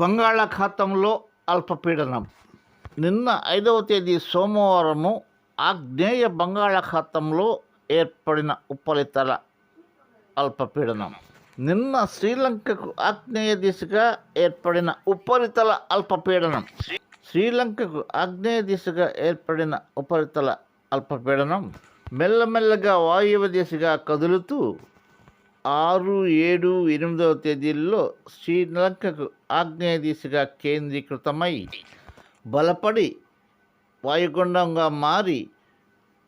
బంగాళాఖాతంలో అల్పపీడనం. నిన్న 5వ తేదీ సోమవారము ఆగ్నేయ బంగాళాఖాతంలో ఏర్పడిన ఉపరితల అల్పపీడనం. నిన్న శ్రీలంకకు ఆగ్నేయ దిశగా ఏర్పడిన ఉపరితల అల్పపీడనం. శ్రీలంకకు ఆగ్నేయ దిశగా ఏర్పడిన ఉపరితల అల్పపీడనం మెల్లమెల్లగా వాయువ్య దిశగా కదులుతూ 6, 7, 8వ తేదీల్లో శ్రీలంకకు ఆగ్నేయ దిశగా కేంద్రీకృతమై బలపడి వాయుగుండంగా మారి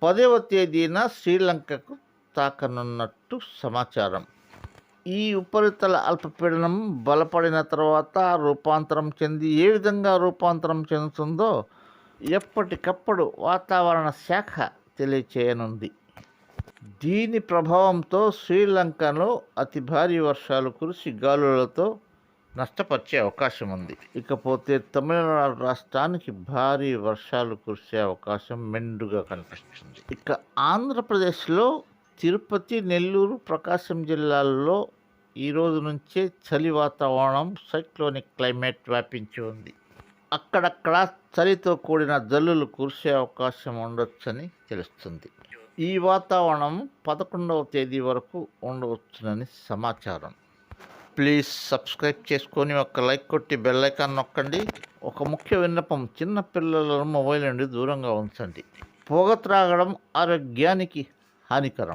10వ తేదీన శ్రీలంకకు తాకనున్నట్టు సమాచారం. ఈ ఉపరితల అల్పపీడనం బలపడిన తర్వాత రూపాంతరం చెంది ఏ విధంగా రూపాంతరం చెందుతుందో ఎప్పటికప్పుడు వాతావరణ శాఖ తెలియచేయనుంది. దీని ప్రభావంతో శ్రీలంకలో అతి భారీ వర్షాలు కురిసి గాలులతో నష్టపరిచే అవకాశం ఉంది. ఇకపోతే తమిళనాడు రాష్ట్రానికి భారీ వర్షాలు కురిసే అవకాశం మెండుగా కనిపిస్తుంది. ఇక ఆంధ్రప్రదేశ్లో తిరుపతి, నెల్లూరు, ప్రకాశం జిల్లాల్లో ఈరోజు నుంచే చలి వాతావరణం, సైక్లోనిక్ క్లైమేట్ వ్యాపించి ఉంది. అక్కడక్కడ చలితో కూడిన జల్లులు కురిసే అవకాశం ఉండొచ్చని తెలుస్తుంది. ఈ వాతావరణం 11వ తేదీ వరకు ఉండవచ్చునని సమాచారం. ప్లీజ్ సబ్స్క్రైబ్ చేసుకొని ఒక లైక్ కొట్టి బెల్ ఐకాన్ నొక్కండి. ఒక ముఖ్య విన్నపం, చిన్న పిల్లలను మొబైల్ నుండి దూరంగా ఉంచండి. పొగ త్రాగడం ఆరోగ్యానికి హానికరం.